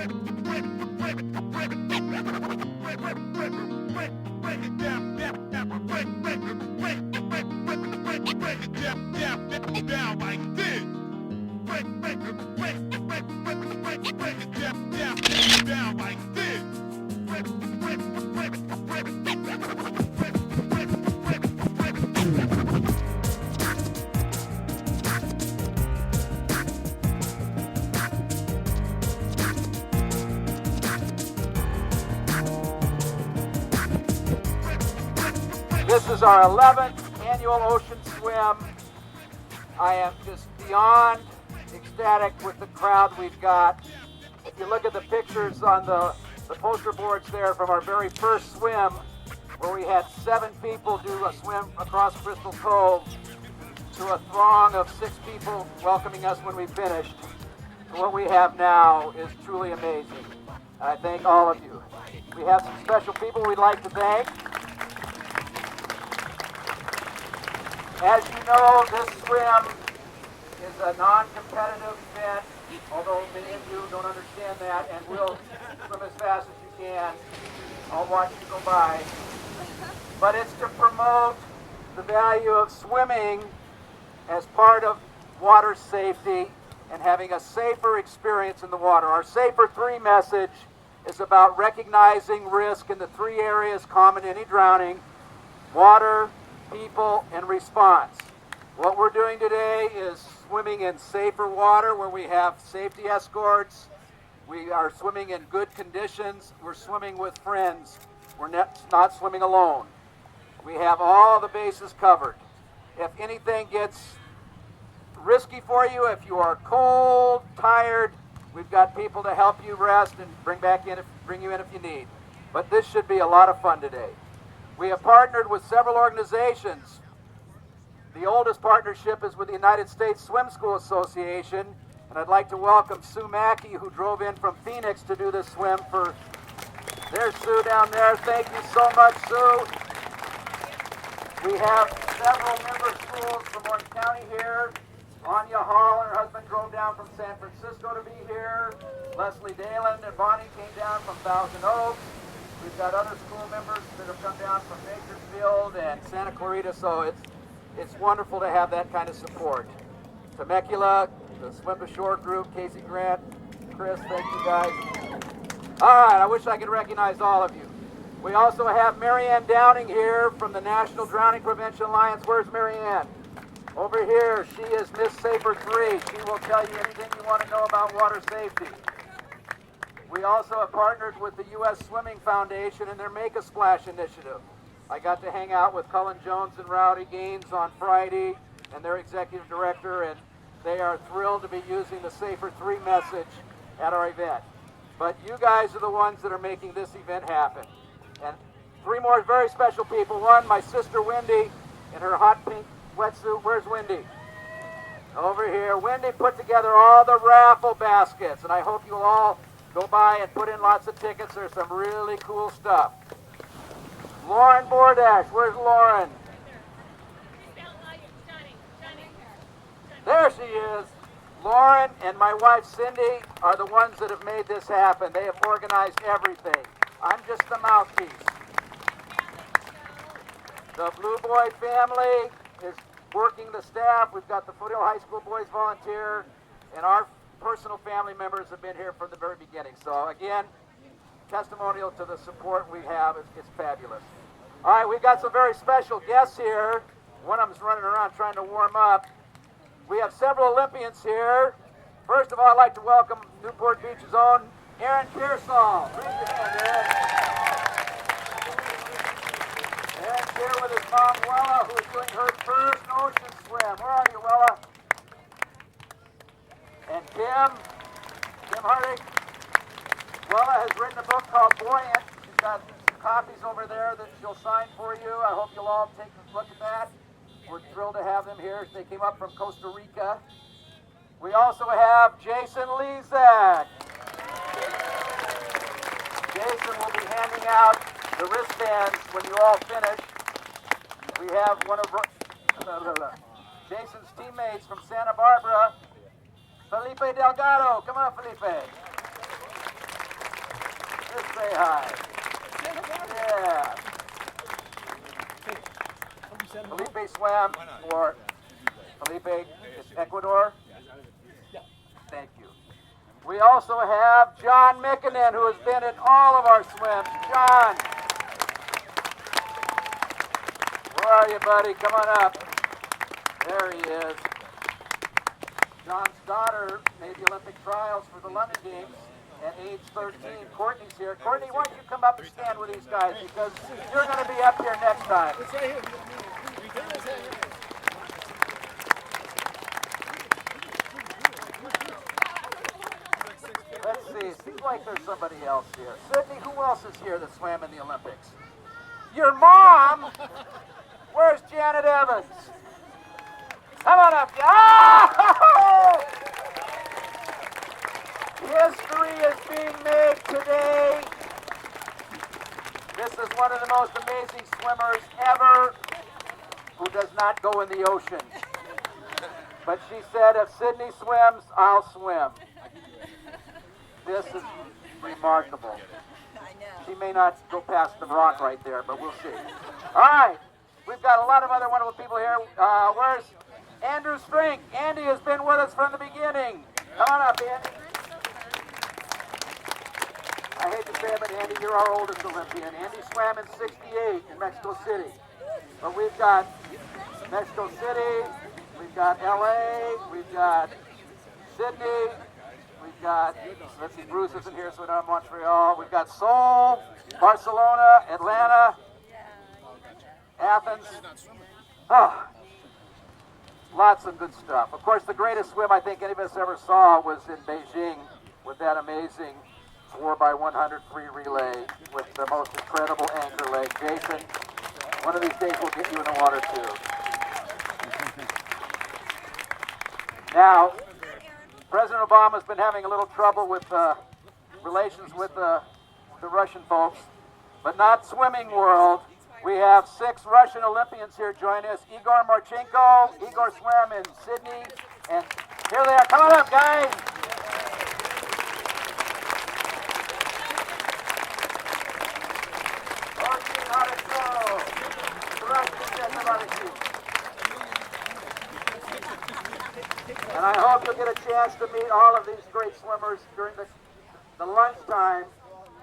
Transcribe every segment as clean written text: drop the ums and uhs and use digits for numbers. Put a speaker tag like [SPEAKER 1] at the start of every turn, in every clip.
[SPEAKER 1] Down like this. Down like this.
[SPEAKER 2] This is our 11th annual ocean swim. I am just beyond ecstatic with the crowd we've got. If you look at the pictures on the poster boards there from our very first swim, where we had 7 people do a swim across Crystal Cove, to a throng of 6 people welcoming us when we finished, to what we have now is truly amazing. I thank all of you. We have some special people we'd like to thank. As you know, this swim is a non-competitive event, although many of you don't understand that, and will swim as fast as you can. I'll watch you go by. But it's to promote the value of swimming as part of water safety and having a safer experience in the water. Our Safer3 message is about recognizing risk in the 3 areas common to any drowning: water, people, and response. What we're doing today is swimming in safer water where we have safety escorts. We are swimming in good conditions. We're swimming with friends. We're not swimming alone. We have all the bases covered. If anything gets risky for you, if you are cold, tired, we've got people to help you rest and bring you in if you need. But this should be a lot of fun today. We have partnered with several organizations. The oldest partnership is with the United States Swim School Association, and I'd like to welcome Sue Mackey, who drove in from Phoenix to do this swim for... There's Sue down there. Thank you so much, Sue. We have several member schools from Orange County here. Anya Hall and her husband drove down from San Francisco to be here. Leslie Dalen and Bonnie came down from Thousand Oaks. We've got other school members that have come down from Bakersfield and Santa Clarita, so it's wonderful to have that kind of support. Temecula, the Swim to Shore group, Casey Grant, Chris, thank you guys. All right, I wish I could recognize all of you. We also have Marianne Downing here from the National Drowning Prevention Alliance. Where's Marianne? Over here, she is Miss Safer3. She will tell you anything you want to know about water safety. We also have partnered with the U.S. Swimming Foundation and their Make a Splash initiative. I got to hang out with Cullen Jones and Rowdy Gaines on Friday and their executive director, and they are thrilled to be using the Safer3 message at our event. But you guys are the ones that are making this event happen. And 3 more very special people. One, my sister Wendy in her hot pink wetsuit. Where's Wendy? Over here. Wendy put together all the raffle baskets, and I hope you will all go by and put in lots of tickets. There's some really cool stuff. Lauren Bordash, where's Lauren? There she is. Lauren and my wife Cindy are the ones that have made this happen. They have organized everything. I'm just the mouthpiece. The Blue Boy family is working the staff. We've got the Foothill High School boys volunteer, and our personal family members have been here from the very beginning. So again, testimonial to the support we have. It's fabulous. All right, we've got some very special guests here. One of them's running around trying to warm up. We have several Olympians here. First of all, I'd like to welcome Newport Beach's own Aaron Pearsall. Raise your hand, Aaron. Aaron's here with his mom, Wella, who is doing her first ocean swim. Where are you, Wella? And Kim Hardig. Wella has written a book called Buoyant. She's got copies over there that she'll sign for you. I hope you'll all take a look at that. We're thrilled to have them here. They came up from Costa Rica. We also have Jason Lezak. Jason will be handing out the wristbands when you all finish. We have one of Jason's teammates from Santa Barbara, Felipe Delgado. Come on, Felipe. high. Yeah. Felipe swam for Felipe, Ecuador. Thank you. We also have John Mickinen, who has been in all of our swims. John, where are you, buddy? Come on up. There he is. John's daughter made the Olympic trials for the London Games at age 13. Courtney's here. Courtney, why don't you come up and stand with these guys, because you're going to be up here next time. Let's see. Seems like there's somebody else here. Sydney, who else is here that swam in the Olympics? Your mom? Where's Janet Evans? Come on up. Oh! History is being made today. This is one of the most amazing swimmers ever who does not go in the ocean. But she said, if Sydney swims, I'll swim. This is remarkable. She may not go past the rock right there, but we'll see. All right. We've got a lot of other wonderful people here. Where's Andrew Strink? Andy has been with us from the beginning. Come on up, Andy. I hate to say it, but Andy, you're our oldest Olympian. Andy swam in '68 in Mexico City. But we've got Mexico City, we've got LA, we've got Sydney, we've got, let's see, Bruce isn't here, so we don't have Montreal. We've got Seoul, Barcelona, Atlanta, Athens. Oh, lots of good stuff. Of course, the greatest swim I think any of us ever saw was in Beijing with that amazing 4x100 free relay with the most incredible anchor leg. Jason, one of these days we'll get you in the water too. Now, President Obama's been having a little trouble with relations with the Russian folks, but not swimming world. We have 6 Russian Olympians here joining us. Igor Marchenko, Igor swam in Sydney, and here they are. Come on up, guys. And I hope you'll get a chance to meet all of these great swimmers during the lunchtime.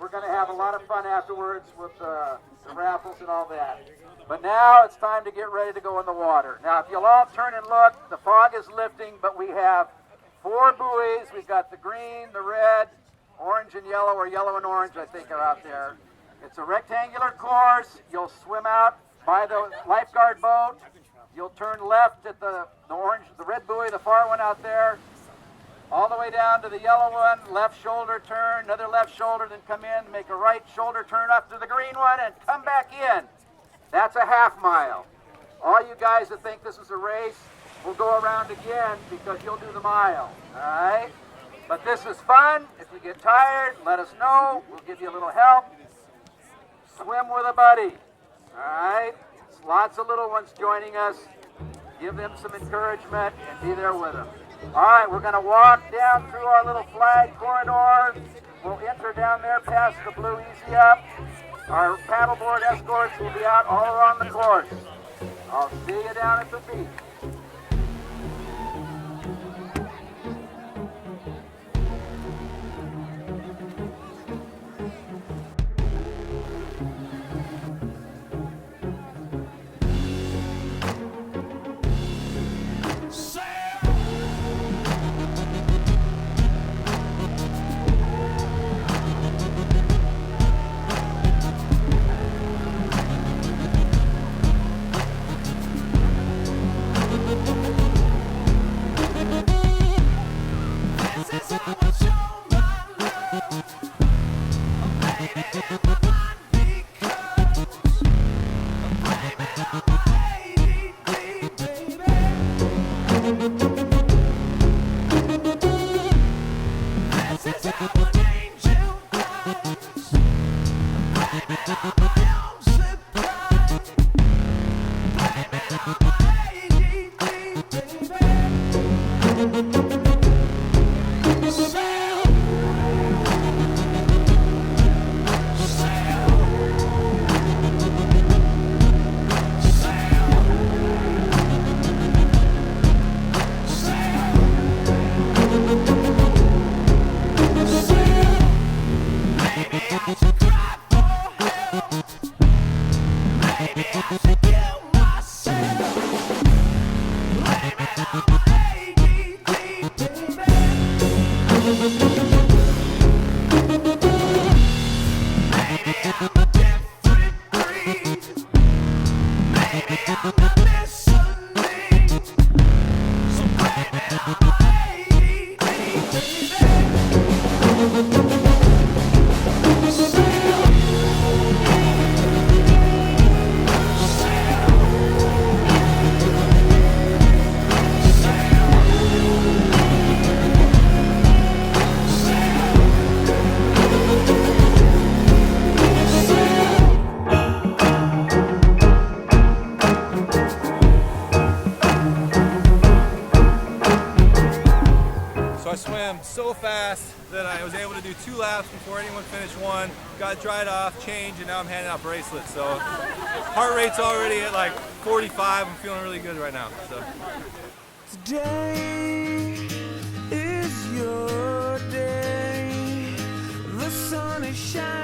[SPEAKER 2] We're going to have a lot of fun afterwards with the raffles and all that. But now it's time to get ready to go in the water. Now, if you'll all turn and look, the fog is lifting, but we have 4 buoys. We've got the green, the red, orange and yellow, or yellow and orange, I think, are out there. It's a rectangular course. You'll swim out by the lifeguard boat. You'll turn left at the orange, the red buoy, the far one out there, all the way down to the yellow one, left shoulder turn, another left shoulder, then come in, make a right shoulder turn up to the green one, and come back in. That's a half mile. All you guys that think this is a race will go around again because you'll do the mile, all right? But this is fun. If you get tired, let us know. We'll give you a little help. Swim with a buddy, all right? Lots of little ones joining us. Give them some encouragement and be there with them. All right, we're going to walk down through our little flag corridor. We'll enter down there past the Blue Easy Up. Our paddleboard escorts will be out all around the course. I'll see you down at the beach.
[SPEAKER 3] So I swam so fast that I was able to do 2 laps before anyone finished one. Got dried off, changed, and now I'm handing out bracelets. So heart rate's already at like 45. I'm feeling really good right now. So
[SPEAKER 4] today is your day. The sun is shining.